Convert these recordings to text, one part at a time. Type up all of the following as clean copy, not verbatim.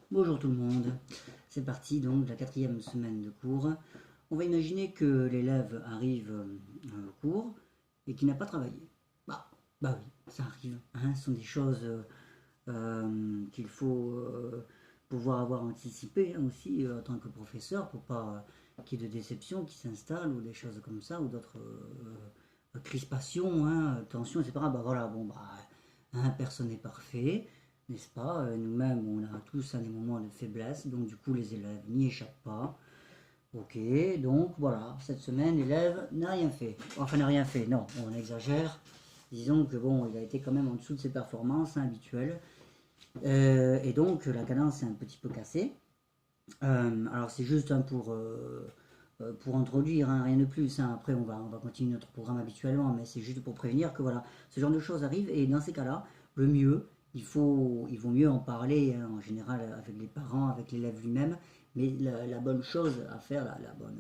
Bonjour tout le monde, c'est parti donc la 4e semaine de cours. On va imaginer que l'élève arrive au cours et qu'il n'a pas travaillé. Bah oui, ça arrive, hein, ce sont des choses qu'il faut pouvoir avoir anticipé hein, aussi en tant que professeur pour pas qu'il y ait de déception qui s'installe ou des choses comme ça ou d'autres crispations, hein, tensions, etc. Bah voilà, bon bah hein, personne n'est parfait, n'est-ce pas? Nous-mêmes, on a tous hein, des moments de faiblesse, donc du coup les élèves n'y échappent pas. Ok, donc voilà, cette semaine l'élève n'a rien fait. Enfin n'a rien fait, non, on exagère. Disons que bon, il a été quand même en dessous de ses performances hein, habituelles. Et donc la cadence est un petit peu cassée. Alors c'est juste hein, pour introduire, hein, rien de plus. Hein. Après on va continuer notre programme habituellement, mais c'est juste pour prévenir que voilà, ce genre de choses arrive. Et dans ces cas-là, le mieux, il vaut mieux en parler hein, en général avec les parents, avec l'élève lui-même. Mais la bonne chose à faire, la bonne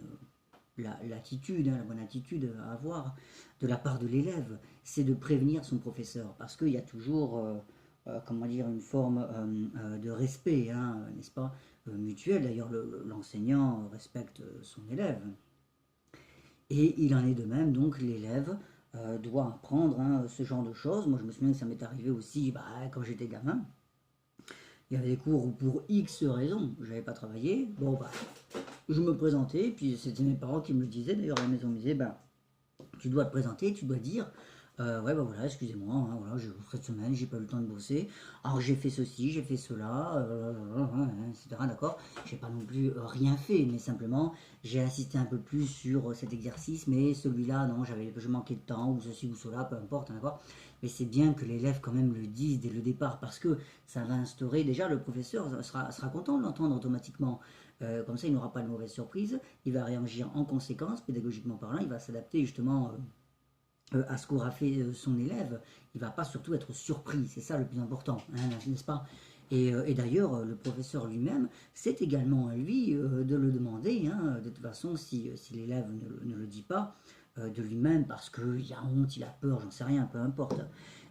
l'attitude, hein, la bonne attitude à avoir de la part de l'élève, c'est de prévenir son professeur, parce qu'il y a toujours, comment dire, une forme de respect, hein, n'est-ce pas, mutuel. D'ailleurs, l'enseignant respecte son élève. Et il en est de même, donc l'élève doit apprendre hein, ce genre de choses. Moi, je me souviens que ça m'est arrivé aussi bah, quand j'étais gamin. Il y avait des cours où pour X raisons, je n'avais pas travaillé. Bon, bah, je me présentais, puis c'était mes parents qui me le disaient. D'ailleurs, à la maison, ils me disaient, bah, tu dois te présenter, tu dois dire ouais bah voilà excusez-moi hein, voilà cette semaine j'ai pas eu le temps de bosser, alors j'ai fait ceci, j'ai fait cela etc. D'accord, j'ai pas non plus rien fait, mais simplement j'ai insisté un peu plus sur cet exercice, mais celui-là non je manquais de temps ou ceci ou cela, peu importe hein, d'accord, mais c'est bien que l'élève quand même le dise dès le départ parce que ça va instaurer déjà le professeur sera content de l'entendre automatiquement. Comme ça il n'aura pas de mauvaise surprise, il va réagir en conséquence pédagogiquement parlant, il va s'adapter justement à ce qu'aura fait son élève, il ne va pas surtout être surpris, c'est ça le plus important, hein, n'est-ce pas? Et d'ailleurs, le professeur lui-même, c'est également à lui de le demander, hein, de toute façon, si l'élève ne le dit pas de lui-même, parce qu'il a honte, il a peur, j'en sais rien, peu importe.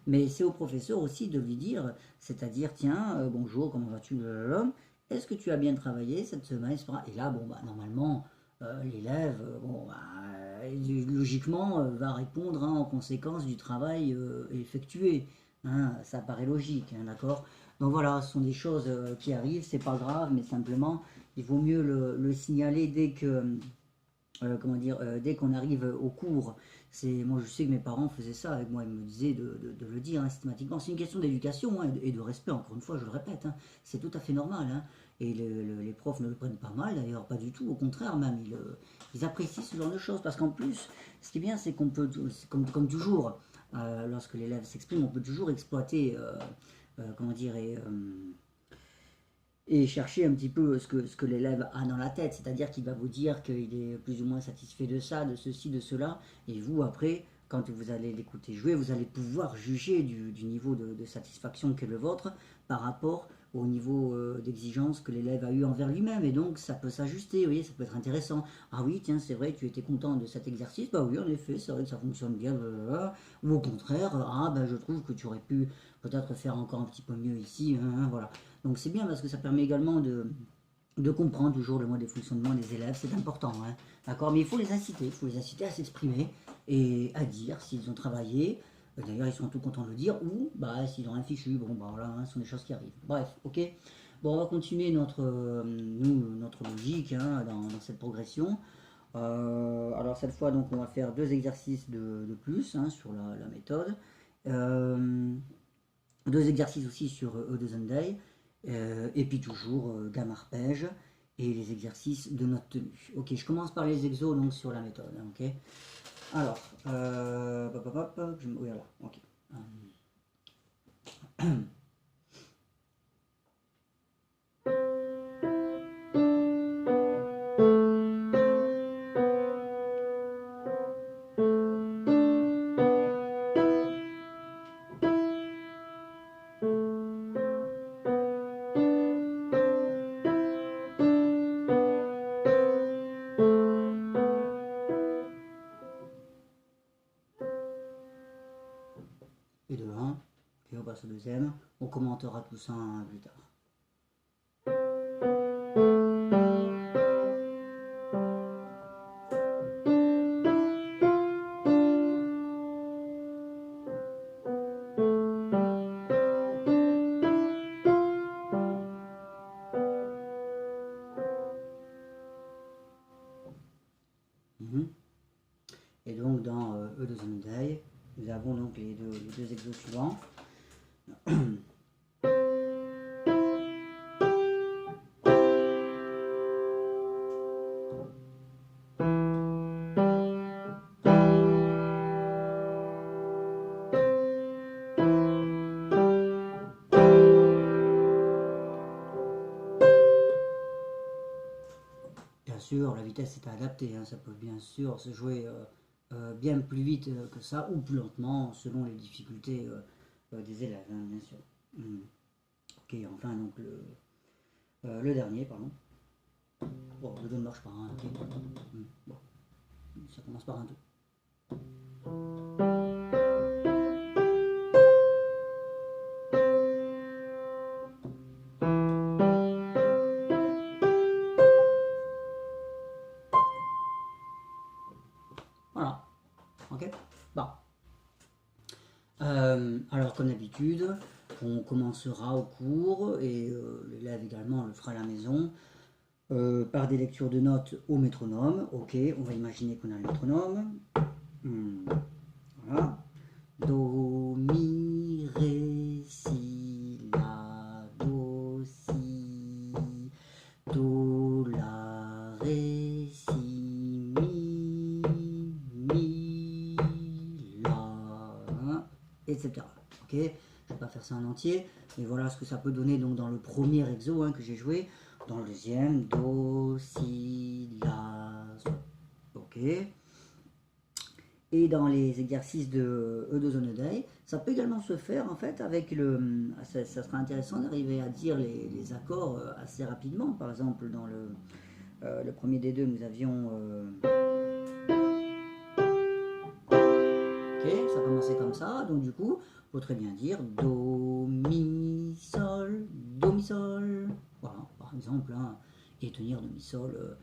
Mais c'est au professeur aussi de lui dire, c'est-à-dire, tiens, bonjour, comment vas-tu, est-ce que tu as bien travaillé cette semaine, etc. Et là, bon, bah, normalement, l'élève, bon, bah, logiquement, va répondre hein, en conséquence du travail effectué. Hein, ça paraît logique, hein, d'accord. Donc voilà, ce sont des choses qui arrivent, c'est pas grave, mais simplement, il vaut mieux le signaler dès que, comment dire, dès qu'on arrive au cours. Moi, je sais que mes parents faisaient ça avec moi, ils me disaient de le dire hein, systématiquement. C'est une question d'éducation hein, et de respect, encore une fois, je le répète. Hein, c'est tout à fait normal. Hein, et les profs ne le prennent pas mal, d'ailleurs, pas du tout. Au contraire, même, ils apprécient ce genre de choses. Parce qu'en plus, ce qui est bien, c'est qu'on peut, comme toujours, lorsque l'élève s'exprime, on peut toujours exploiter, comment dire, et chercher un petit peu ce que l'élève a dans la tête, c'est-à-dire qu'il va vous dire qu'il est plus ou moins satisfait de ça, de ceci, de cela, et vous après, quand vous allez l'écouter jouer, vous allez pouvoir juger du niveau de satisfaction qu'est le vôtre par rapport au niveau d'exigence que l'élève a eu envers lui-même, et donc ça peut s'ajuster, vous voyez, ça peut être intéressant. Ah oui, tiens, c'est vrai, tu étais content de cet exercice, bah oui, en effet, c'est vrai que ça fonctionne bien, blablabla. Ou au contraire, ah ben je trouve que tu aurais pu peut-être faire encore un petit peu mieux ici, hein, voilà. Donc c'est bien parce que ça permet également de comprendre toujours le mode de fonctionnement des élèves, c'est important, hein, d'accord. Mais il faut les inciter à s'exprimer et à dire s'ils ont travaillé. D'ailleurs, ils sont tout contents de le dire, ou bah, s'ils ont un fichu, bon, bah voilà, hein, ce sont des choses qui arrivent. Bref, ok. Bon, on va continuer notre logique hein, dans cette progression. Alors, cette fois, donc, on va faire deux exercices de plus hein, sur la méthode. Euh, Deux exercices aussi sur Day. Et puis toujours gamme arpège et les exercices de notre tenue. Ok, je commence par les exos donc sur la méthode. Hein, ok. Alors, oui, alors, ok. Et de 1. Et on passe au deuxième. On commentera tout ça plus tard. Et donc dans E2 nous avons donc les deux exos suivants. Bien sûr, la vitesse est adaptée, hein, ça peut bien sûr se jouer bien plus vite que ça ou plus lentement selon les difficultés des élèves, hein, bien sûr. Ok, enfin donc le dernier, pardon. Bon, le 2 ne marche pas, hein, ok. Bon, ça commence par un 2. Voilà, ok. Bon. Alors comme d'habitude, on commencera au cours et l'élève également le fera à la maison par des lectures de notes au métronome. Ok, on va imaginer qu'on a le métronome. Voilà. Do, mi, ré, si, la, do, si, do, la, ré, si, mi, la, etc. Ok, je ne vais pas faire ça en entier, mais voilà ce que ça peut donner donc dans le premier exo que j'ai joué. Dans le deuxième, do, si, la, sol. Ok. Et dans les exercices de E2 ça peut également se faire en fait avec le. Ça sera intéressant d'arriver à dire les accords assez rapidement. Par exemple, dans le premier des deux, nous avions. Ok, ça commençait comme ça. Donc du coup, il faut très bien dire do, mi, sol, do, mi, sol. Voilà, par exemple, hein, et tenir do, mi, sol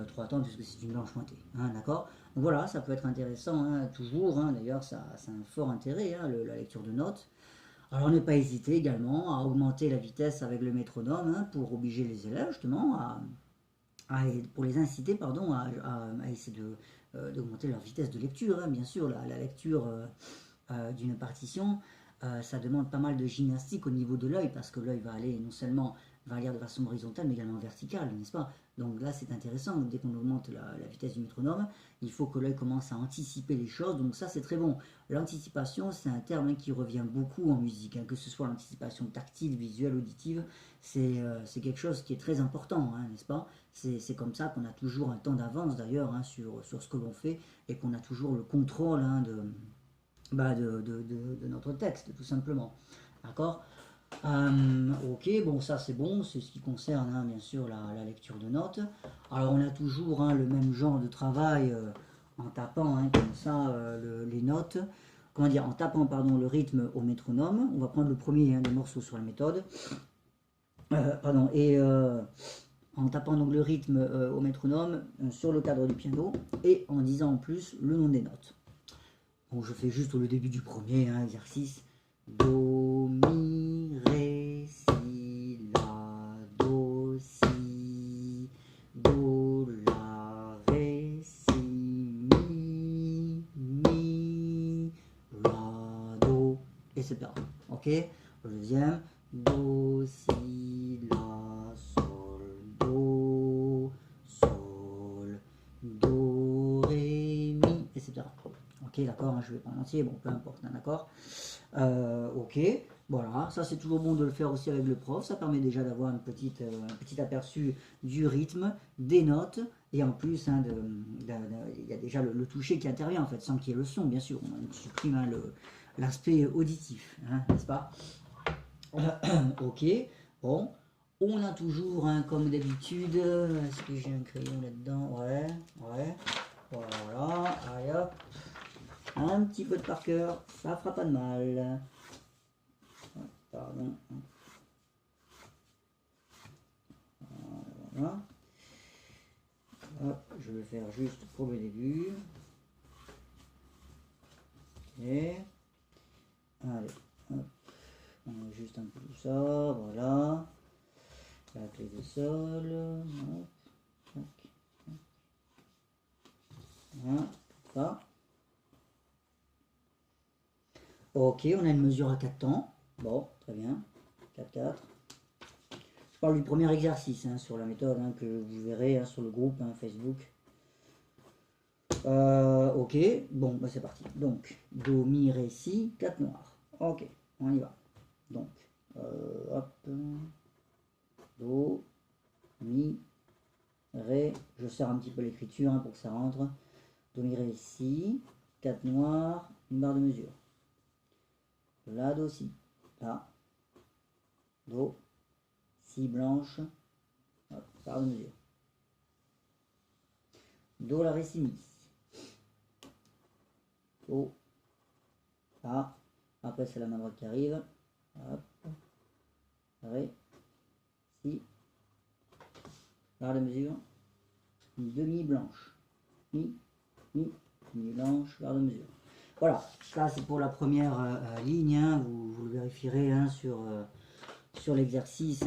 3 temps puisque c'est une blanche pointée. Hein, d'accord. Donc voilà, ça peut être intéressant, hein, toujours. Hein, d'ailleurs, ça a un fort intérêt, hein, la lecture de notes. Alors, ne pas hésiter également à augmenter la vitesse avec le métronome hein, pour obliger les élèves justement pour les inciter pardon, à essayer d'augmenter leur vitesse de lecture. Hein, bien sûr, la lecture d'une partition, ça demande pas mal de gymnastique au niveau de l'œil parce que l'œil va aller non seulement va lire de façon horizontale mais également verticale, n'est-ce pas? Donc là c'est intéressant, dès qu'on augmente la vitesse du métronome, il faut que l'œil commence à anticiper les choses, donc ça c'est très bon. L'anticipation c'est un terme qui revient beaucoup en musique, hein, que ce soit l'anticipation tactile, visuelle, auditive, c'est quelque chose qui est très important, hein, n'est-ce pas? C'est comme ça qu'on a toujours un temps d'avance d'ailleurs hein, sur ce que l'on fait et qu'on a toujours le contrôle hein, de notre texte, tout simplement. D'accord. Ok, bon, ça c'est bon, c'est ce qui concerne hein, bien sûr la lecture de notes. Alors on a toujours hein, le même genre de travail en tapant hein, comme ça les notes. Comment dire, en tapant pardon, le rythme au métronome. On va prendre le premier hein, des morceaux sur la méthode. Pardon, et en tapant donc le rythme au métronome sur le cadre du piano et en disant en plus le nom des notes. Bon, je fais juste le début du premier hein, exercice. Do, mi, ré, si, la, do, si, do, la, ré, si, mi, la, do, etc. Ok. Le deuxième. Do, si, la, sol, do, sol, do, ré, mi, etc. Ok, d'accord, hein, je vais prendre entier, bon, peu importe, hein, d'accord. Ok, voilà, ça c'est toujours bon de le faire aussi avec le prof, ça permet déjà d'avoir un petit aperçu du rythme, des notes, et en plus, hein, il y a déjà le toucher qui intervient en fait, sans qu'il y ait le son, bien sûr, on supprime hein, l'aspect auditif, hein, n'est-ce pas? Ok, bon, on a toujours, hein, comme d'habitude, est-ce que j'ai un crayon là-dedans? Ouais, voilà, allez hop. Un petit peu de par cœur, ça fera pas de mal. faire juste pour le début. Et allez, hop, on a juste un peu tout ça, voilà. La clé de sol, hop, tac, tac. Voilà, ça. Ok, on a une mesure à 4 temps. Bon, très bien. 4-4. Je parle du premier exercice hein, sur la méthode que vous verrez sur le groupe Facebook. Ok, bon, bah c'est parti. Donc, Do, Mi, Ré, Si, 4 noirs. Ok, on y va. Donc, hop, Do, Mi, Ré. Je serre un petit peu l'écriture pour que ça rentre. Do, Mi, Ré, Si, 4 noirs, une barre de mesure. La, Do, Si. Là, Do, Si blanche, hop, barre de mesure. Do, La, Ré, Si, Mi. Do, La. Après, c'est la main droite qui arrive. Hop, Ré, Si. Barre de mesure. Une demi blanche. Mi, Mi, Mi blanche, barre de mesure. Voilà, ça c'est pour la première ligne, vous le vérifierez sur l'exercice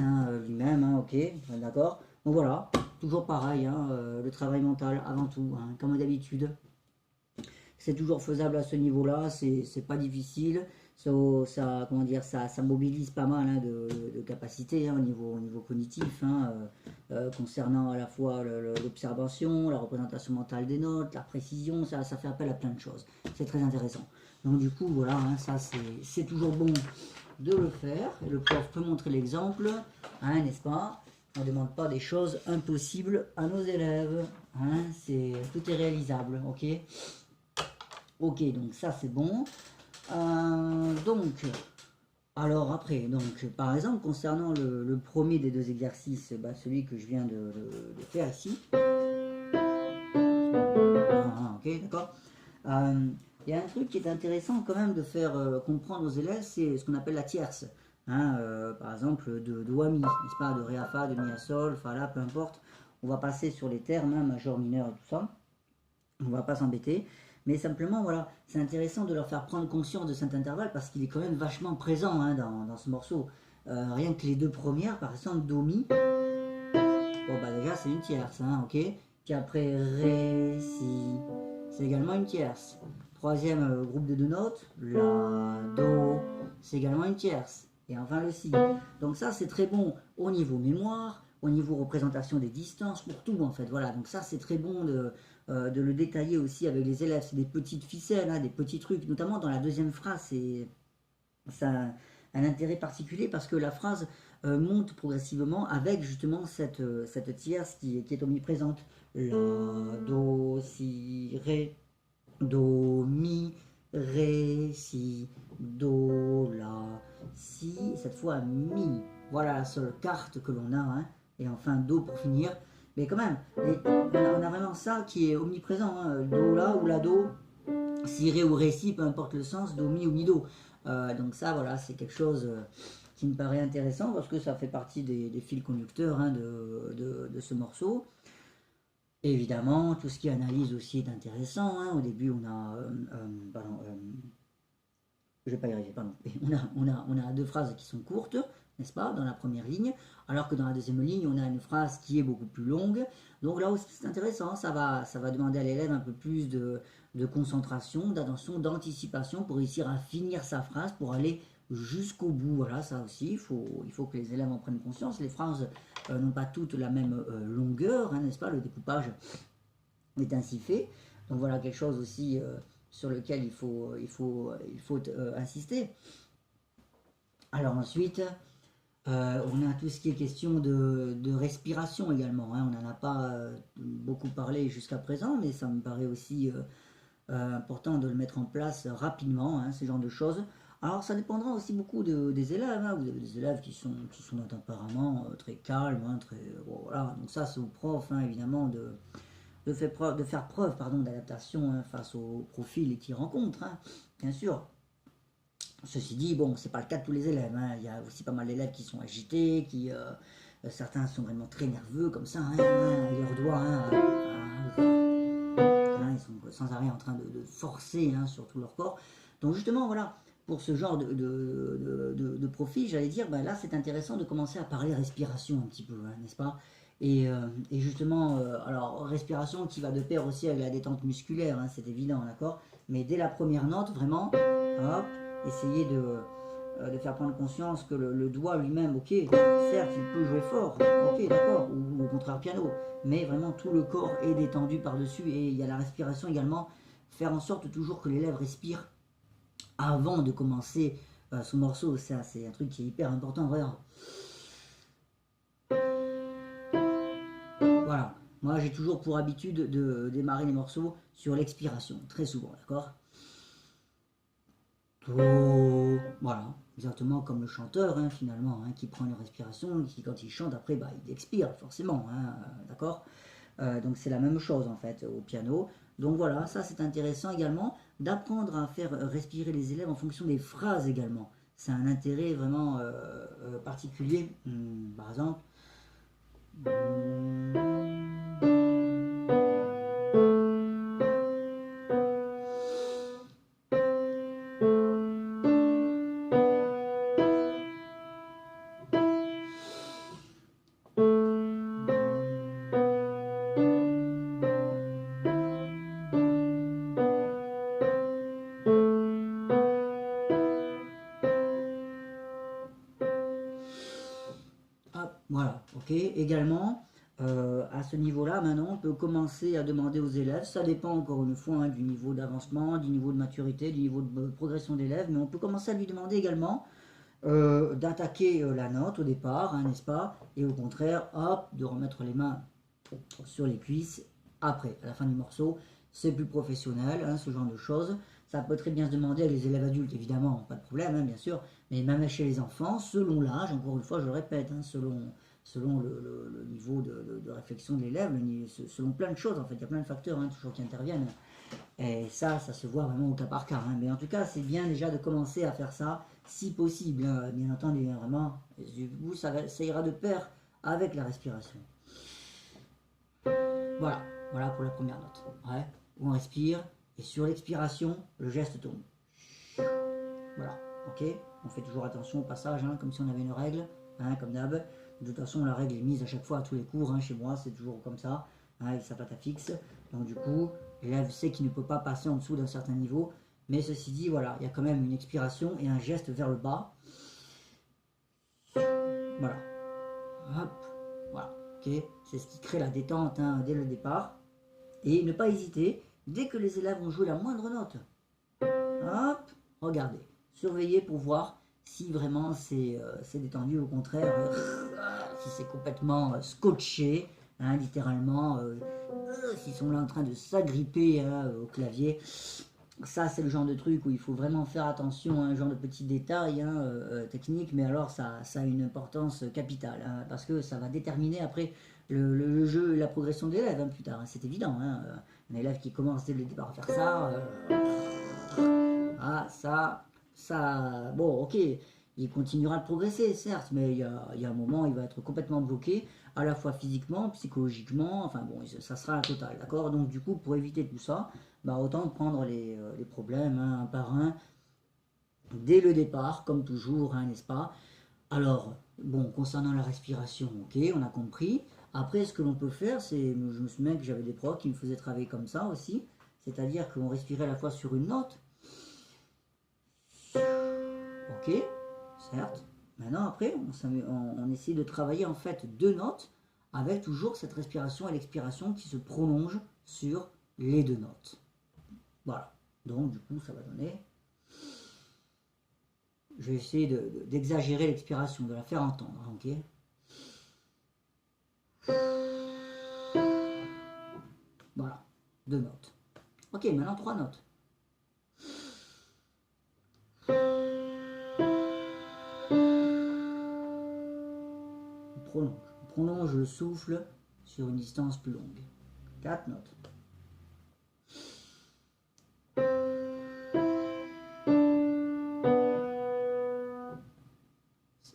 lui-même, ok, d'accord. Donc voilà, toujours pareil, le travail mental avant tout, comme d'habitude. C'est toujours faisable à ce niveau-là, c'est pas difficile, ça, comment dire, ça mobilise pas mal de capacités au niveau cognitif, concernant à la fois l'observation, la représentation mentale des notes, la précision, ça fait appel à plein de choses. C'est très intéressant. Donc du coup, voilà, ça c'est toujours bon de le faire. Et le prof peut montrer l'exemple, n'est-ce pas? On ne demande pas des choses impossibles à nos élèves. Tout est réalisable, ok? Ok, donc ça c'est bon. Donc, alors après, donc par exemple, concernant le premier des deux exercices, celui que je viens de faire ici. Ok, d'accord. Il y a un truc qui est intéressant quand même de faire comprendre aux élèves, c'est ce qu'on appelle la tierce. Par exemple, de Do à Mi, n'est-ce pas, de Ré à Fa, de Mi à Sol, Fa là, peu importe. On va passer sur les termes, majeur, mineur et tout ça. On va pas s'embêter. Mais simplement, voilà, c'est intéressant de leur faire prendre conscience de cet intervalle parce qu'il est quand même vachement présent dans ce morceau. Rien que les deux premières, par exemple, Do, Mi. Bon, déjà, c'est une tierce, ok. Puis après, Ré, Si, c'est également une tierce. Troisième groupe de deux notes, La, Do, c'est également une tierce. Et enfin le Si. Donc ça, c'est très bon au niveau mémoire, au niveau représentation des distances, pour tout en fait. Voilà, donc ça, c'est très bon de le détailler aussi avec les élèves. C'est des petites ficelles, des petits trucs, notamment dans la deuxième phrase. Ça a un intérêt particulier parce que la phrase monte progressivement avec justement cette tierce qui est omniprésente. La, Do, Si, Ré, Do, Mi, Ré, Si, Do, La, Si, cette fois Mi. Voilà la seule carte que l'on a, et enfin Do pour finir. Mais quand même, on a vraiment ça qui est omniprésent, Do, La ou La, Do, Si, Ré ou Ré, Si, peu importe le sens, Do, Mi ou Mi, Do. Donc ça, voilà, c'est quelque chose qui me paraît intéressant parce que ça fait partie des fils conducteurs de ce morceau. Évidemment, tout ce qui analyse aussi est intéressant. Au début, on a... je vais pas y arriver, pardon. On a deux phrases qui sont courtes, n'est-ce pas, dans la première ligne, alors que dans la deuxième ligne, on a une phrase qui est beaucoup plus longue. Donc là aussi, c'est intéressant, ça va demander à l'élève un peu plus de concentration, d'attention, d'anticipation pour réussir à finir sa phrase, pour aller jusqu'au bout. Voilà, ça aussi, il faut que les élèves en prennent conscience. Les phrases n'ont pas toutes la même longueur, n'est-ce pas, le découpage est ainsi fait. Donc voilà quelque chose aussi sur lequel il faut insister. Alors ensuite, on a tout ce qui est question de respiration également. On n'en a pas beaucoup parlé jusqu'à présent, mais ça me paraît aussi important de le mettre en place rapidement, ce genre de choses. Alors ça dépendra aussi beaucoup des élèves. Vous avez des élèves qui sont d'un tempérament très calme, voilà. Donc ça c'est au prof évidemment de faire preuve d'adaptation face au profil qu'ils rencontrent, bien sûr. Ceci dit, bon, c'est pas le cas de tous les élèves. Il y a aussi pas mal d'élèves qui sont agités, certains sont vraiment très nerveux comme ça, ils leur doigts. ils sont sans arrêt en train de forcer hein, sur tout leur corps. Donc justement, voilà, pour ce genre de profil, j'allais dire, ben là c'est intéressant de commencer à parler respiration un petit peu, hein, n'est-ce pas? Et justement, alors respiration qui va de pair aussi avec la détente musculaire, hein, c'est évident, d'accord? Mais dès la première note, vraiment, hop, essayez de faire prendre conscience que le doigt lui-même, ok, certes, il peut jouer fort, ok, d'accord, ou au contraire piano, mais vraiment tout le corps est détendu par-dessus et il y a la respiration également, faire en sorte toujours que l'élève respire avant de commencer son morceau, ça c'est un truc qui est hyper important, regarde. Voilà, moi j'ai toujours pour habitude de démarrer les morceaux sur l'expiration, très souvent, d'accord? Voilà, exactement comme le chanteur hein, finalement, hein, qui prend une respiration, qui quand il chante après, bah, il expire forcément, hein, d'accord? Donc c'est la même chose en fait au piano. Donc voilà, ça c'est intéressant également d'apprendre à faire respirer les élèves en fonction des phrases également. C'est un intérêt vraiment particulier. Par exemple, hop, voilà, ok. Également, à ce niveau-là, maintenant, on peut commencer à demander aux élèves, ça dépend encore une fois hein, du niveau d'avancement, du niveau de maturité, du niveau de progression d'élève, mais on peut commencer à lui demander également d'attaquer la note au départ, hein, n'est-ce pas? Et au contraire, hop, de remettre les mains sur les cuisses après, à la fin du morceau. C'est plus professionnel, hein, ce genre de choses. Ça peut très bien se demander à les élèves adultes, évidemment, pas de problème, hein, bien sûr, mais même chez les enfants, selon l'âge, encore une fois, je le répète, hein, selon le niveau de réflexion de l'élève, selon plein de choses, en fait, il y a plein de facteurs hein, toujours qui interviennent. Et ça se voit vraiment au cas par cas. Hein. Mais en tout cas, c'est bien déjà de commencer à faire ça, si possible, hein, bien entendu, hein, vraiment. Vous, ça ira de pair avec la respiration. Voilà, voilà pour la première note. Ouais, on respire, et sur l'expiration, le geste tombe. Voilà, ok? On fait toujours attention au passage, hein, comme si on avait une règle, hein, comme d'hab. De toute façon, la règle est mise à chaque fois à tous les cours, hein, chez moi, c'est toujours comme ça, hein, avec sa patte à fixe. Donc du coup, l'élève sait qu'il ne peut pas passer en dessous d'un certain niveau, mais ceci dit, voilà, il y a quand même une expiration et un geste vers le bas. Voilà, hop, voilà, ok? C'est ce qui crée la détente hein, dès le départ. Et ne pas hésiter, dès que les élèves ont joué la moindre note, hop, regardez, surveillez pour voir si vraiment c'est détendu, au contraire, si c'est complètement scotché, hein, littéralement, s'ils sont là en train de s'agripper hein, au clavier. Ça, c'est le genre de truc où il faut vraiment faire attention à un genre de petits détails hein, techniques, mais alors ça a une importance capitale, hein, parce que ça va déterminer après le jeu et la progression de l'élève hein, plus tard, hein, c'est évident. Hein, un élève qui commence dès le départ à faire ça, ah, ça, bon, ok, il continuera de progresser, certes, mais il y a un moment, il va être complètement bloqué, à la fois physiquement, psychologiquement, enfin bon, ça sera la totale, d'accord? Donc du coup, pour éviter tout ça, bah, autant prendre les problèmes hein, un par un, dès le départ, comme toujours, hein, n'est-ce pas? Alors, bon, concernant la respiration, ok, on a compris. Après, ce que l'on peut faire, c'est, je me souviens que j'avais des profs qui me faisaient travailler comme ça aussi, c'est-à-dire qu'on respirait à la fois sur une note, ok, certes. Maintenant, après, on essaie de travailler en fait deux notes avec toujours cette respiration et l'expiration qui se prolongent sur les deux notes. Voilà. Donc, du coup, ça va donner. Je vais essayer d'exagérer l'expiration, de la faire entendre, ok? Voilà, deux notes. Ok, maintenant trois notes. On prolonge le souffle sur une distance plus longue. Quatre notes.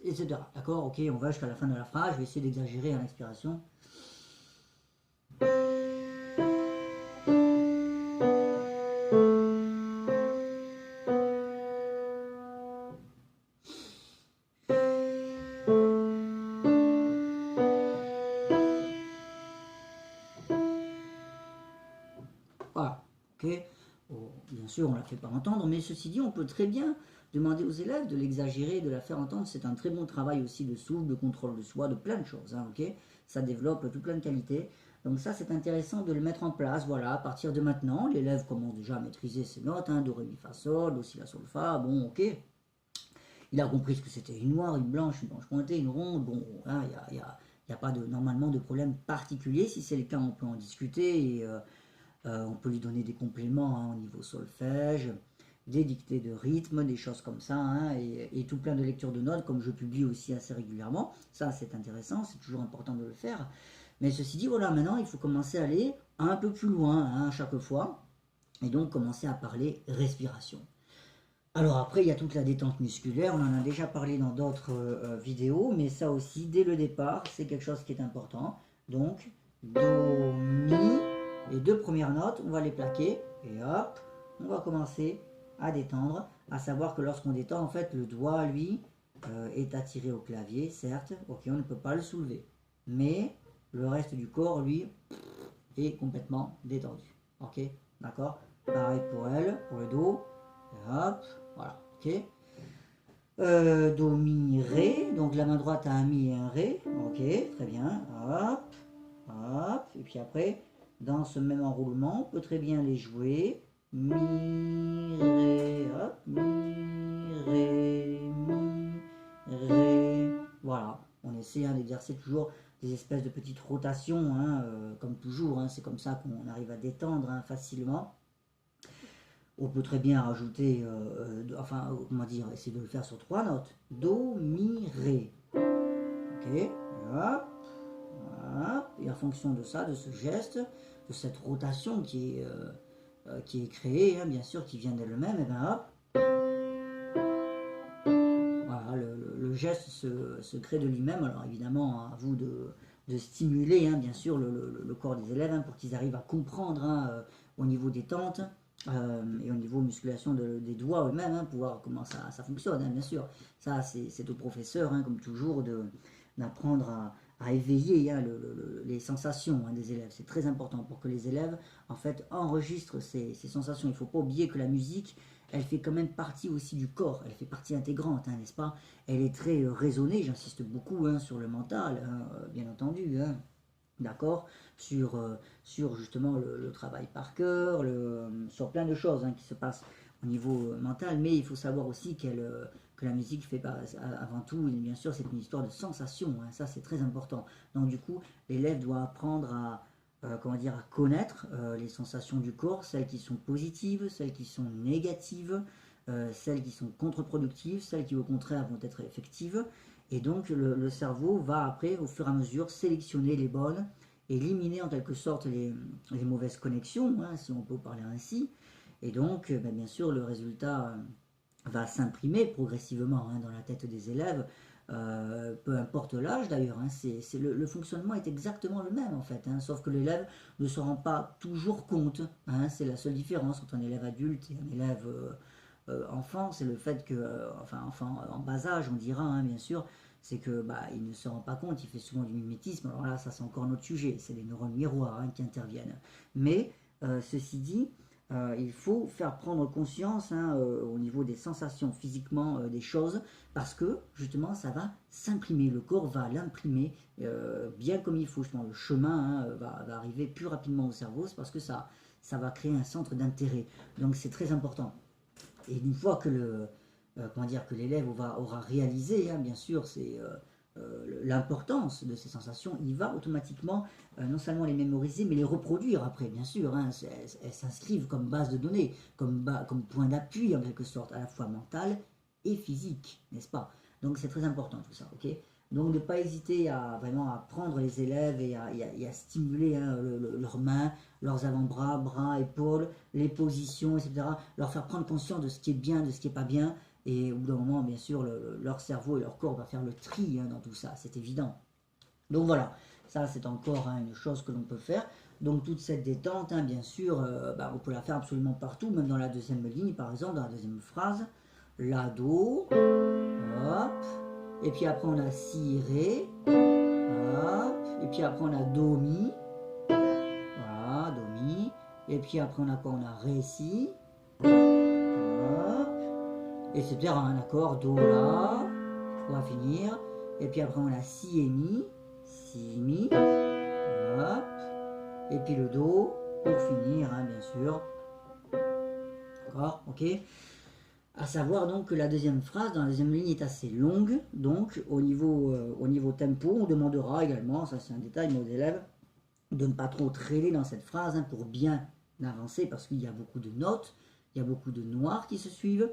Etc. D'accord? Ok, on va jusqu'à la fin de la phrase. Je vais essayer d'exagérer à l'expiration. sûr, on ne la fait pas entendre, mais ceci dit, on peut très bien demander aux élèves de l'exagérer, de la faire entendre. C'est un très bon travail aussi de souffle, de contrôle de soi, de plein de choses, hein, ok. Ça développe tout plein de qualités. Donc ça, c'est intéressant de le mettre en place. Voilà, à partir de maintenant, l'élève commence déjà à maîtriser ses notes, hein, do, ré, mi, fa, sol, do, si, la, sol, fa, bon, ok. Il a compris ce que c'était une noire, une blanche pointée, une ronde. Bon, hein, il n'y a pas normalement de problème particulier. Si c'est le cas, on peut en discuter et on peut lui donner des compléments, hein, au niveau solfège, des dictées de rythme, des choses comme ça, hein, et tout plein de lectures de notes, comme je publie aussi assez régulièrement. Ça, c'est intéressant, c'est toujours important de le faire. Mais ceci dit, voilà, maintenant, il faut commencer à aller un peu plus loin, hein, à chaque fois, et donc commencer à parler respiration. Alors après, il y a toute la détente musculaire, on en a déjà parlé dans d'autres vidéos, mais ça aussi, dès le départ, c'est quelque chose qui est important. Donc, do, mi, les deux premières notes, on va les plaquer, et hop, on va commencer à détendre, à savoir que lorsqu'on détend, en fait, le doigt, lui, est attiré au clavier, certes, ok, on ne peut pas le soulever, mais le reste du corps, lui, est complètement détendu, ok, d'accord. Pareil pour elle, pour le do, et hop, voilà, ok. Do, mi, ré, donc la main droite a un mi et un ré, ok, très bien, hop, hop, et puis après, dans ce même enroulement, on peut très bien les jouer, mi, ré, hop, mi, ré, voilà, on essaie, hein, d'exercer toujours des espèces de petites rotations, hein, comme toujours, hein, c'est comme ça qu'on arrive à détendre, hein, facilement. On peut très bien rajouter, comment dire, essayer de le faire sur 3 notes. Do, mi, ré. Ok, hop, hop. Et en fonction de ça, de ce geste, de cette rotation qui est créée, hein, bien sûr, qui vient d'elle-même, et bien hop. Voilà, le geste se crée de lui-même. Alors évidemment, à vous de stimuler, hein, bien sûr, le corps des élèves, hein, pour qu'ils arrivent à comprendre, hein, au niveau détente. Et au niveau musculation des doigts eux-mêmes, hein, pour voir comment ça fonctionne, hein, bien sûr. Ça, c'est au professeur, hein, comme toujours, d'apprendre à éveiller, hein, les sensations, hein, des élèves. C'est très important pour que les élèves, en fait, enregistrent ces sensations. Il ne faut pas oublier que la musique, elle fait quand même partie aussi du corps. Elle fait partie intégrante, hein, n'est-ce pas? Elle est très raisonnée, j'insiste beaucoup, hein, sur le mental, hein, bien entendu, hein. D'accord, sur justement le travail par cœur, sur plein de choses, hein, qui se passent au niveau mental, mais il faut savoir aussi que la musique fait avant tout, bien sûr, c'est une histoire de sensation, hein, ça c'est très important. Donc du coup, l'élève doit apprendre comment dire, à connaître les sensations du corps, celles qui sont positives, celles qui sont négatives, celles qui sont contre-productives, celles qui au contraire vont être effectives. Et donc le cerveau va après, au fur et à mesure, sélectionner les bonnes, éliminer en quelque sorte les mauvaises connexions, hein, si on peut parler ainsi. Et donc, bien sûr, le résultat va s'imprimer progressivement, hein, dans la tête des élèves, peu importe l'âge d'ailleurs, hein, le fonctionnement est exactement le même en fait, hein, sauf que l'élève ne se rend pas toujours compte, hein, c'est la seule différence entre un élève adulte et un élève enfant, c'est le fait que, enfant en bas âge, on dira, hein, bien sûr, c'est que il ne se rend pas compte, il fait souvent du mimétisme. Alors là, ça c'est encore notre sujet, c'est les neurones miroirs, hein, qui interviennent. Mais ceci dit, il faut faire prendre conscience, hein, au niveau des sensations physiquement des choses, parce que justement ça va s'imprimer, le corps va l'imprimer bien comme il faut. Justement, le chemin, hein, va arriver plus rapidement au cerveau, c'est parce que ça va créer un centre d'intérêt. Donc c'est très important. Et une fois que que l'élève aura réalisé, hein, bien sûr, l'importance de ces sensations, il va automatiquement non seulement les mémoriser, mais les reproduire après, bien sûr, hein, elles s'inscrivent comme base de données, comme point d'appui en quelque sorte, à la fois mental et physique, n'est-ce pas? Donc c'est très important tout ça, ok? Donc ne pas hésiter à vraiment à prendre les élèves et à stimuler, hein, leurs mains, leurs avant-bras, bras, épaules, les positions, etc. Leur faire prendre conscience de ce qui est bien, de ce qui n'est pas bien. Et au bout d'un moment, bien sûr, leur cerveau et leur corps va faire le tri, hein, dans tout ça, c'est évident. Donc voilà, ça c'est encore, hein, une chose que l'on peut faire. Donc toute cette détente, hein, bien sûr, on peut la faire absolument partout, même dans la deuxième ligne, par exemple, dans la deuxième phrase. La, do, hop, et puis après on a si, ré, hop, et puis après on a do, mi, voilà, do, mi, et puis après on a quoi? On a ré, si, Hop. Et c'est bien un accord Do, La. On va finir. Et puis après on a Si et Mi. Si, Mi. Hop. Et puis le Do pour finir, hein, bien sûr. D'accord, ok. À savoir donc que la deuxième phrase, dans la deuxième ligne, est assez longue. Donc au niveau tempo, on demandera également, ça c'est un détail, mais aux élèves, de ne pas trop traîner dans cette phrase, hein, pour bien avancer, parce qu'il y a beaucoup de notes, il y a beaucoup de noirs qui se suivent.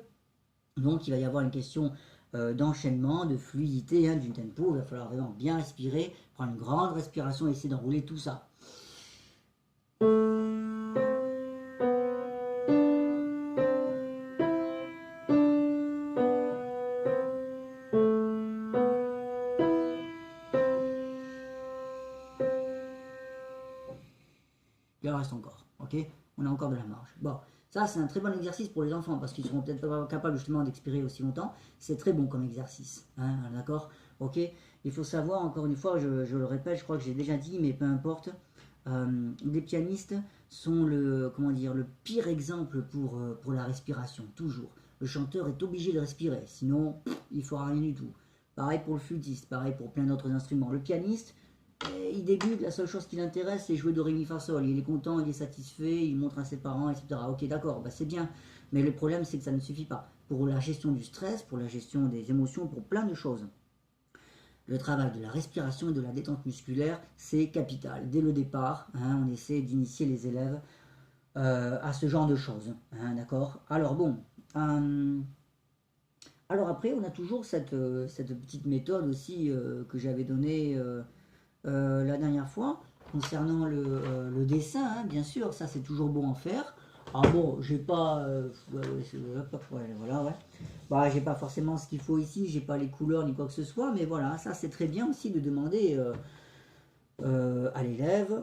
Donc il va y avoir une question d'enchaînement, de fluidité, hein, du tempo. Il va falloir vraiment bien respirer, prendre une grande respiration et essayer d'enrouler tout ça. Il en reste encore, ok. On a encore de la marge. Bon, ça c'est un très bon exercice pour les enfants parce qu'ils seront peut-être pas capables justement d'expirer aussi longtemps. C'est très bon comme exercice, hein, d'accord. Ok. Il faut savoir, encore une fois, je le répète, je crois que j'ai déjà dit, mais peu importe. Les pianistes sont comment dire, le pire exemple pour la respiration, toujours. Le chanteur est obligé de respirer, sinon il ne fera rien du tout. Pareil pour le flûtiste, pareil pour plein d'autres instruments. Le pianiste, il débute, la seule chose qui l'intéresse, c'est jouer do, ré, mi, fa, sol. Il est content, il est satisfait, il montre à ses parents, etc. Ok, d'accord, bah c'est bien. Mais le problème, c'est que ça ne suffit pas. Pour la gestion du stress, pour la gestion des émotions, pour plein de choses. Le travail de la respiration et de la détente musculaire, c'est capital. Dès le départ, hein, on essaie d'initier les élèves à ce genre de choses. Hein, d'accord. Alors bon, alors après, on a toujours cette petite méthode aussi que j'avais donnée la dernière fois, concernant le dessin, hein, bien sûr, ça c'est toujours bon à faire. Alors bon, j'ai pas, voilà, ouais. Bah, j'ai pas forcément ce qu'il faut ici, j'ai pas les couleurs ni quoi que ce soit, mais voilà, ça c'est très bien aussi de demander à l'élève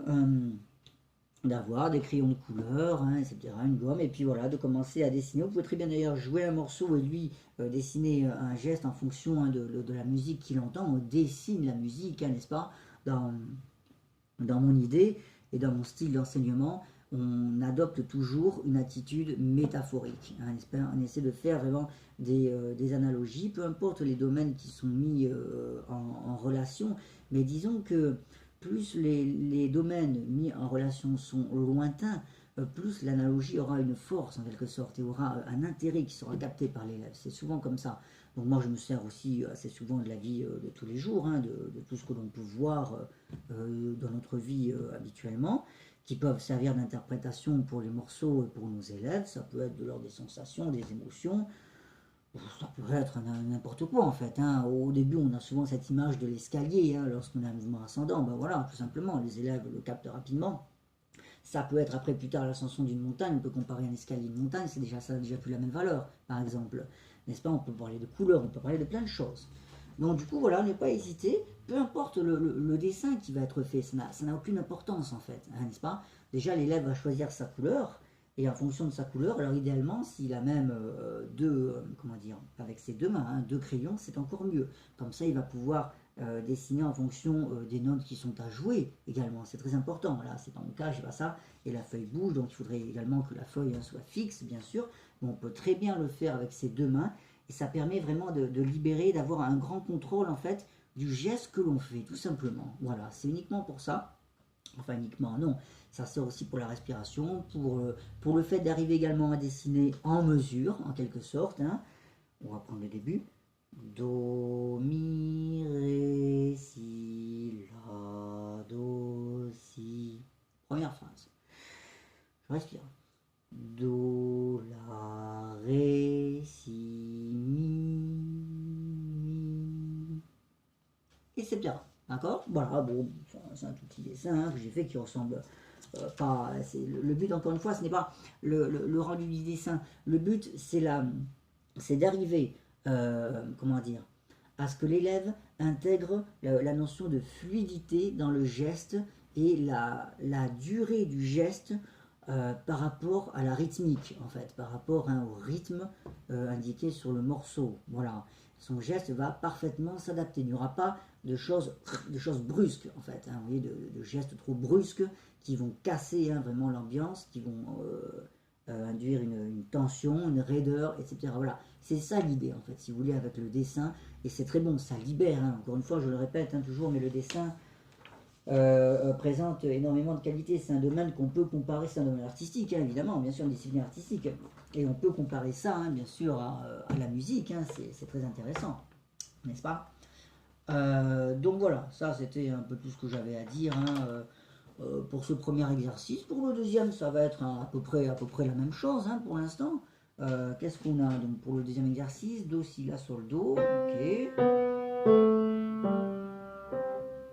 d'avoir des crayons de couleur, hein, etc., une gomme, et puis voilà, de commencer à dessiner. Vous pouvez très bien d'ailleurs jouer un morceau et lui dessiner un geste en fonction, hein, de la musique qu'il entend. On dessine la musique, hein, n'est-ce pas, dans mon idée et dans mon style d'enseignement, on adopte toujours une attitude métaphorique. Hein, on essaie de faire vraiment des analogies, peu importe les domaines qui sont mis en relation, mais disons que plus les domaines mis en relation sont lointains, plus l'analogie aura une force en quelque sorte et aura un intérêt qui sera capté par l'élève. C'est souvent comme ça. Donc moi je me sers aussi assez souvent de la vie de tous les jours, hein, de tout ce que l'on peut voir dans notre vie habituellement, qui peuvent servir d'interprétation pour les morceaux et pour nos élèves. Ça peut être de l'ordre des sensations, des émotions, ça peut être n'importe quoi en fait. Hein. Au début, on a souvent cette image de l'escalier, hein, lorsqu'on a un mouvement ascendant. Ben voilà, tout simplement, les élèves le captent rapidement. Ça peut être après plus tard l'ascension d'une montagne, on peut comparer un escalier à une montagne, c'est déjà ça n'a déjà plus la même valeur, par exemple. N'est-ce pas? On peut parler de couleurs, on peut parler de plein de choses. Donc du coup, voilà, ne pas hésiter, peu importe le dessin qui va être fait, ça n'a aucune importance en fait, hein, n'est-ce pas? Déjà, l'élève va choisir sa couleur, et en fonction de sa couleur, alors idéalement, s'il a même comment dire, avec ses deux mains, hein, deux crayons, c'est encore mieux. Comme ça, il va pouvoir dessiner en fonction des notes qui sont à jouer également. C'est très important. Là, c'est pas mon cas, j'ai pas ça. Et la feuille bouge, donc il faudrait également que la feuille, hein, soit fixe, bien sûr. Mais on peut très bien le faire avec ses deux mains. Et ça permet vraiment de libérer, d'avoir un grand contrôle en fait du geste que l'on fait, tout simplement. Voilà, c'est uniquement pour ça. Enfin, uniquement, non. Ça sert aussi pour la respiration, pour le fait d'arriver également à dessiner en mesure, en quelque sorte. Hein. On va prendre le début. Do, mi, ré, si, la, do, si. Première phrase. Je respire. Do, la, ré, si, mi. Et c'est bien. D'accord. Voilà, bon, c'est un tout petit dessin, hein, que j'ai fait qui ressemble pas. Le but, encore une fois, ce n'est pas le rendu du dessin. Le but, c'est d'arriver, comment dire, à ce que l'élève intègre la notion de fluidité dans le geste et la durée du geste par rapport à la rythmique, en fait, par rapport, hein, au rythme indiqué sur le morceau. Voilà. Son geste va parfaitement s'adapter. Il n'y aura pas de choses brusques, en fait. Hein, vous voyez, de gestes trop brusques qui vont casser, hein, vraiment l'ambiance, qui vont induire une tension, une raideur, etc. Voilà, c'est ça l'idée en fait, si vous voulez, avec le dessin, et c'est très bon, ça libère, hein. Encore une fois, je le répète hein, toujours, mais le dessin présente énormément de qualités. C'est un domaine qu'on peut comparer, c'est un domaine artistique, hein, évidemment, bien sûr, une discipline artistique. Et on peut comparer ça, hein, bien sûr, à la musique, hein, c'est très intéressant, n'est-ce pas? Donc voilà, ça c'était un peu tout ce que j'avais à dire hein, pour ce premier exercice. Pour le deuxième, ça va être hein, à peu près la même chose hein, pour l'instant. Qu'est-ce qu'on a donc pour le deuxième exercice? Do, si, la, sol, do. Ok.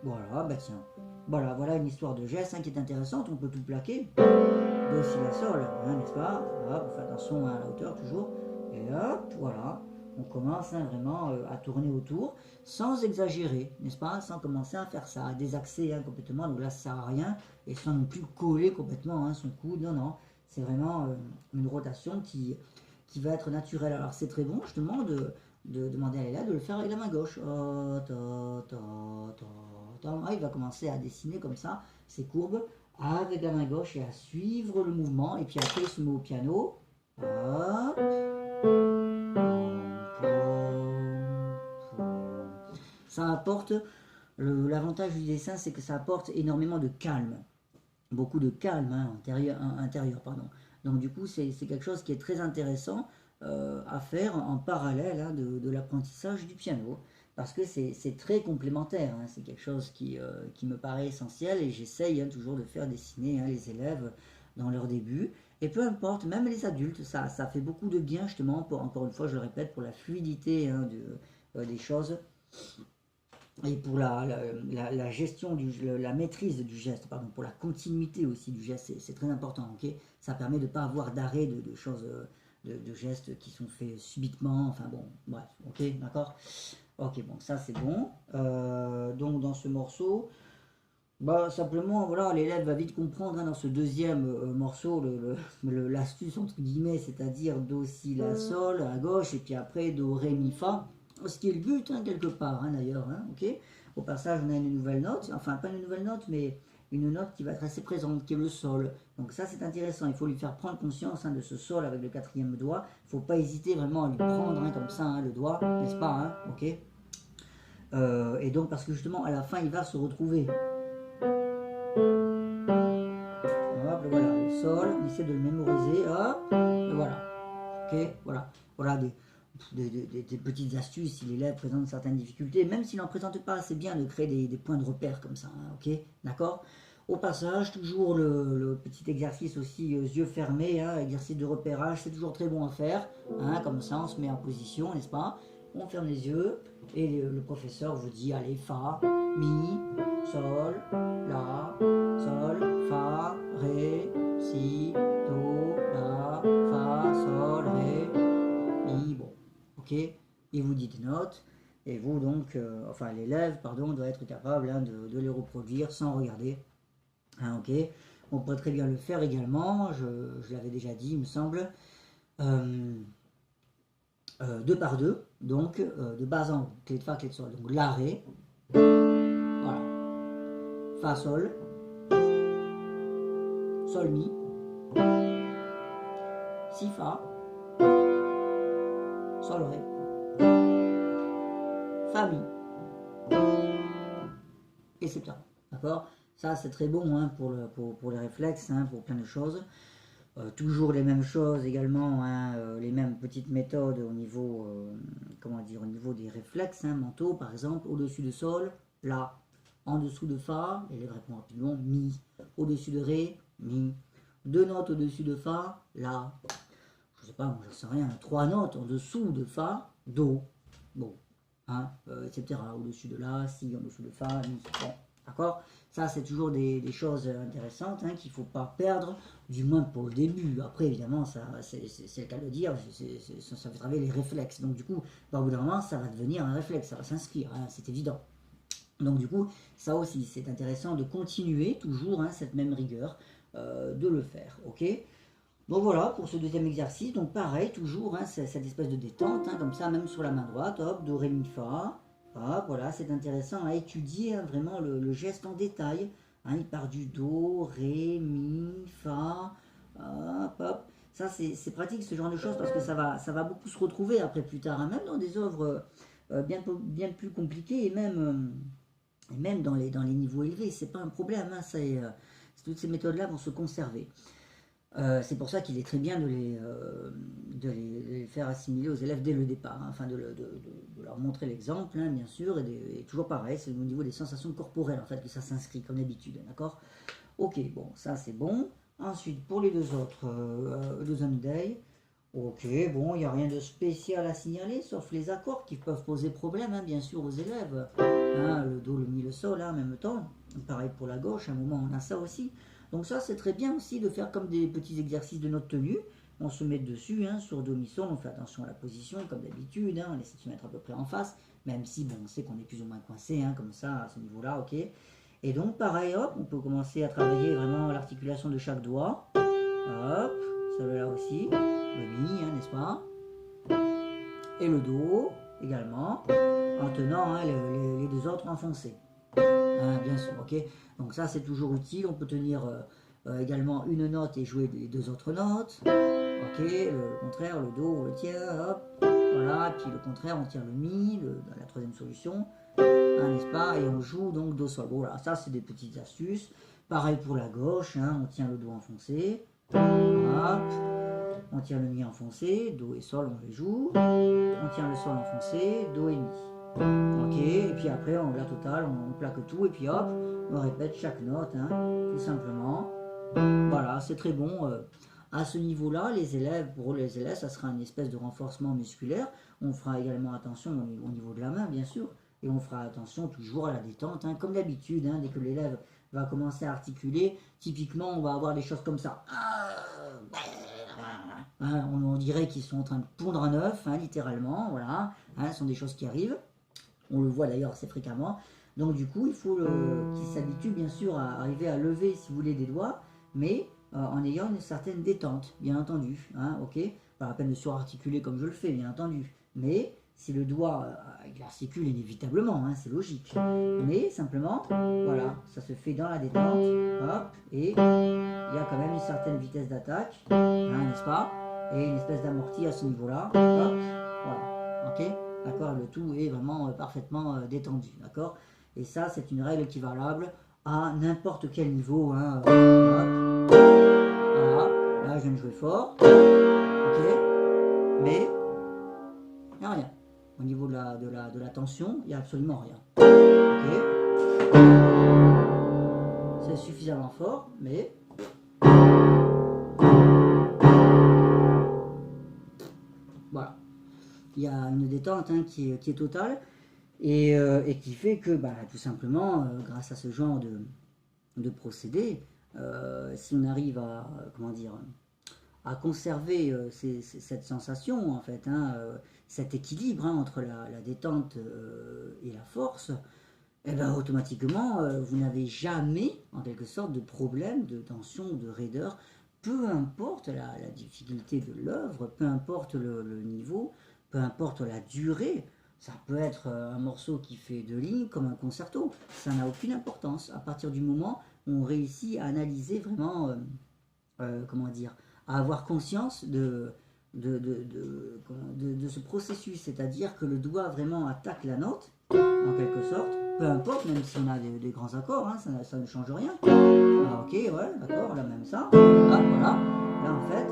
Voilà, bah tiens. Voilà une histoire de geste hein, qui est intéressante. On peut tout plaquer. Do, si, la, sol, hein, n'est-ce pas? Hop, on fait attention à la hauteur toujours. Et hop, voilà. On commence hein, vraiment à tourner autour sans exagérer, n'est-ce pas? Sans commencer à faire ça, à désaxer hein, complètement. Donc là, ça sert à rien. Et sans non plus coller complètement hein, son coude. Non, non. C'est vraiment une rotation qui va être naturelle. Alors c'est très bon, justement, de demander à l'élève de le faire avec la main gauche. Oh, ah, il va commencer à dessiner comme ça ses courbes avec la main gauche et à suivre le mouvement. Et puis après, il se met au piano. Hop. Ça apporte, l'avantage du dessin, c'est que ça apporte énormément de calme. Beaucoup de calme hein, intérieur, pardon. Donc du coup, c'est quelque chose qui est très intéressant à faire en parallèle hein, de l'apprentissage du piano. Parce que c'est très complémentaire, hein, c'est quelque chose qui me paraît essentiel et j'essaye hein, toujours de faire dessiner hein, les élèves dans leur début. Et peu importe, même les adultes, ça fait beaucoup de bien justement, pour, encore une fois je le répète, pour la fluidité hein, des choses et pour la gestion, la maîtrise du geste, pardon, pour la continuité aussi du geste, c'est très important, ok? Ça permet de ne pas avoir d'arrêt de choses, de gestes qui sont faits subitement, enfin bon, bref, ok, d'accord? Ok, bon, ça c'est bon. Donc dans ce morceau, bah simplement, voilà, l'élève va vite comprendre hein, dans ce deuxième morceau l'astuce entre guillemets, c'est-à-dire do, si, la, sol à gauche et puis après do, ré, mi, fa. Ce qui est le but hein, quelque part hein, d'ailleurs, hein, ok. Au passage, on a une nouvelle note, enfin pas une nouvelle note, mais une note qui va être assez présente, qui est le sol. Donc ça c'est intéressant, il faut lui faire prendre conscience hein, de ce sol avec le quatrième doigt. Il ne faut pas hésiter vraiment à lui prendre hein, comme ça hein, le doigt, n'est-ce pas, hein, ok. Et donc parce que justement à la fin il va se retrouver. Hop, voilà, le sol, on essaie de le mémoriser, hop, et voilà. Ok, voilà. Voilà des petites astuces si l'élève présente certaines difficultés, même s'il n'en présente pas, c'est bien de créer des points de repère comme ça, hein, ok, d'accord. Au passage, toujours le petit exercice aussi, yeux fermés, hein, exercice de repérage, c'est toujours très bon à faire, hein, comme ça on se met en position, n'est-ce pas? On ferme les yeux et le professeur vous dit, allez, fa, mi, sol, la, sol, fa, ré, si, do, la, fa, sol, ré, mi, bon, ok, il vous dit des notes, et vous donc, enfin l'élève, pardon, doit être capable hein, de les reproduire sans regarder, hein, ok. On peut très bien le faire également, je l'avais déjà dit, il me semble, deux par deux, donc de bas en haut, clé de fa, clé de sol, donc la, ré, voilà, fa, sol, sol, mi, si, fa, sol, ré, fa, mi, etc. D'accord? Ça, c'est très bon hein, pour les réflexes, hein, pour plein de choses. Toujours les mêmes choses également, hein, les mêmes petites méthodes au niveau, comment dire, au niveau des réflexes hein, mentaux, par exemple, au-dessus de sol, la, en dessous de fa, l'élève répond rapidement, mi, au-dessus de ré, mi, deux notes au-dessus de fa, la, je sais pas, moi je sais rien, trois notes en dessous de fa, do, bon, hein, etc. Au-dessus de la, si, en dessous de fa, mi, bon, d'accord. Ça, c'est toujours des choses intéressantes hein, qu'il ne faut pas perdre, du moins pour le début. Après, évidemment, c'est le cas de dire, ça fait travailler les réflexes. Donc, du coup, au bout d'un moment, ça va devenir un réflexe, ça va s'inscrire, hein, c'est évident. Donc, du coup, ça aussi, c'est intéressant de continuer toujours hein, cette même rigueur, de le faire. Ok. Donc voilà pour ce deuxième exercice. Donc pareil, toujours hein, cette espèce de détente, hein, comme ça, même sur la main droite, hop, do, ré, mi, fa. Hop, voilà, c'est intéressant à étudier hein, vraiment le geste en détail. Hein, il part du do, ré, mi, fa, hop, hop. Ça, c'est pratique ce genre de choses parce que ça va beaucoup se retrouver après plus tard, hein, même dans des œuvres bien plus compliquées et même dans les niveaux élevés. C'est pas un problème, hein, toutes ces méthodes-là vont se conserver. C'est pour ça qu'il est très bien de les faire assimiler aux élèves dès le départ, hein, afin de leur montrer l'exemple, hein, bien sûr, et toujours pareil, c'est au niveau des sensations corporelles en fait que ça s'inscrit comme d'habitude, d'accord. Ok, bon, ça c'est bon. Ensuite, pour les deux autres, deux Day, ok, bon, il n'y a rien de spécial à signaler, sauf les accords qui peuvent poser problème, hein, bien sûr, aux élèves. Hein, le Do, le Mi, le Sol, hein, en même temps. Pareil pour la gauche, à un moment on a ça aussi. Donc ça, c'est très bien aussi de faire comme des petits exercices de note tenue. On se met dessus, hein, sur Do, Mi, Sol, on fait attention à la position, comme d'habitude, hein, on essaie de se mettre à peu près en face, même si, bon, on sait qu'on est plus ou moins coincé, hein, comme ça, à ce niveau-là, ok. Et donc, pareil, hop, on peut commencer à travailler vraiment l'articulation de chaque doigt. Hop, celui-là aussi, le Mi, hein, n'est-ce pas? Et le Do, également, en tenant hein, les deux autres enfoncés. Hein, bien sûr, ok. Donc ça, c'est toujours utile. On peut tenir également une note et jouer les deux autres notes. Ok, le contraire, le Do, on le tient, hop. Voilà, puis le contraire, on tient le Mi, dans la troisième solution. Hein, n'est-ce pas? Et on joue donc Do, Sol. Voilà, ça, c'est des petites astuces. Pareil pour la gauche, hein, on tient le Do enfoncé. Hop. On tient le Mi enfoncé, Do et Sol, on les joue. On tient le Sol enfoncé, Do et Mi. Ok, et puis après, la totale, on plaque tout, et puis hop, on répète chaque note, hein, tout simplement. Voilà, c'est très bon. À ce niveau-là, pour les élèves, ça sera une espèce de renforcement musculaire. On fera également attention au niveau de la main, bien sûr, et on fera attention toujours à la détente, hein, comme d'habitude, hein, dès que l'élève va commencer à articuler, typiquement, on va avoir des choses comme ça. Hein, on dirait qu'ils sont en train de pondre un œuf, hein, littéralement, voilà. Hein, ce sont des choses qui arrivent. On le voit d'ailleurs assez fréquemment. Donc du coup, il faut qu'il s'habitue bien sûr à arriver à lever, si vous voulez, des doigts, mais en ayant une certaine détente, bien entendu. Hein, ok, pas la peine de surarticuler comme je le fais, bien entendu. Mais si le doigt, il articule inévitablement, hein, c'est logique. Mais simplement, voilà, ça se fait dans la détente, hop, et il y a quand même une certaine vitesse d'attaque, hein, n'est-ce pas? Et une espèce d'amorti à ce niveau-là, hop, voilà, ok? D'accord, le tout est vraiment parfaitement détendu, d'accord. Et ça, c'est une règle qui est valable à n'importe quel niveau, hein. Hop. Voilà, là je viens de jouer fort, ok, mais il n'y a rien. Au niveau de la tension, il n'y a absolument rien. Ok, c'est suffisamment fort, mais voilà. Il y a une détente hein, qui est totale. Et qui fait que tout simplement, grâce à ce genre de procédé, si on arrive à, comment dire, à conserver cette sensation, en fait, hein, cet équilibre hein, entre la détente et la force, et automatiquement, vous n'avez jamais, en quelque sorte, de problème, de tension, de raideur, peu importe la difficulté de l'œuvre, peu importe le niveau, peu importe la durée. Ça peut être un morceau qui fait 2 lignes comme un concerto, ça n'a aucune importance. À partir du moment où on réussit à analyser vraiment, comment dire, à avoir conscience de ce processus, c'est-à-dire que le doigt vraiment attaque la note, en quelque sorte, peu importe, même si on a des grands accords, hein, ça ne change rien. Ah, ok, ouais, d'accord, là même ça, là, voilà, là en fait,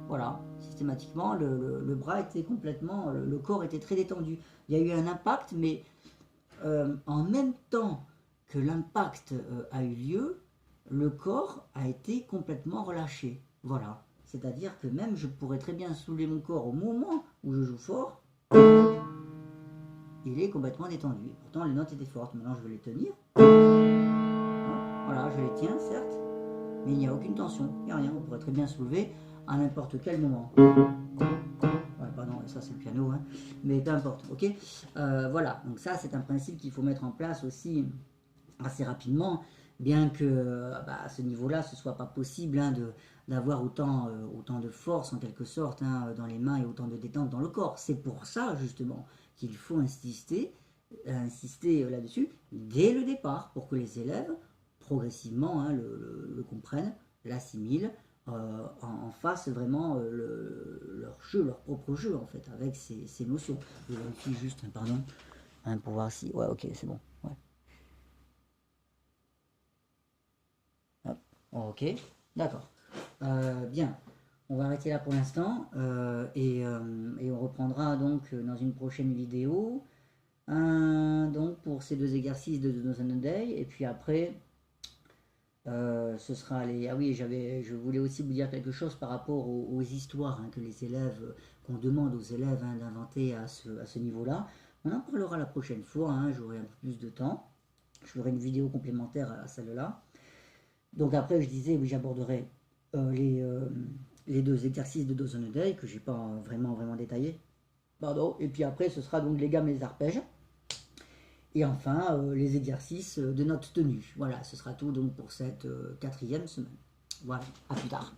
voilà, systématiquement, le bras était complètement, le corps était très détendu. Il y a eu un impact, mais en même temps que l'impact a eu lieu, le corps a été complètement relâché. Voilà. C'est-à-dire que même je pourrais très bien soulever mon corps au moment où je joue fort, il est complètement détendu. Pourtant, les notes étaient fortes. Maintenant, je vais les tenir. Voilà, je les tiens, certes, mais il n'y a aucune tension. Il n'y a rien. On pourrait très bien soulever à n'importe quel moment. Ouais, pardon, ça c'est le piano, hein. Mais peu importe, ok. Voilà, donc ça c'est un principe qu'il faut mettre en place aussi assez rapidement, bien que à ce niveau-là, ce soit pas possible hein, d'avoir autant de force en quelque sorte hein, dans les mains et autant de détente dans le corps. C'est pour ça justement qu'il faut insister là-dessus dès le départ pour que les élèves progressivement hein, le comprennent, l'assimilent. en face vraiment leur jeu, leur propre jeu en fait, avec ces notions. Je vérifie juste, pardon, pour voir si... Ouais, ok, c'est bon. Ouais. Hop, ok, d'accord. Bien, on va arrêter là pour l'instant et on reprendra donc dans une prochaine vidéo. Donc pour ces deux exercices de Dozen a Day et puis après ce sera les... Ah oui, je voulais aussi vous dire quelque chose par rapport aux histoires que les élèves, qu'on demande aux élèves d'inventer à ce niveau-là. On en parlera la prochaine fois, j'aurai un peu plus de temps. Je ferai une vidéo complémentaire à celle-là. Donc après, je disais, oui, j'aborderai les deux exercices de Dozen a Day que j'ai pas vraiment détaillé. Pardon. Et puis après, ce sera donc les gammes et les arpèges. Et enfin, les exercices de notre tenue. Voilà, ce sera tout donc pour cette quatrième semaine. Voilà, à plus tard.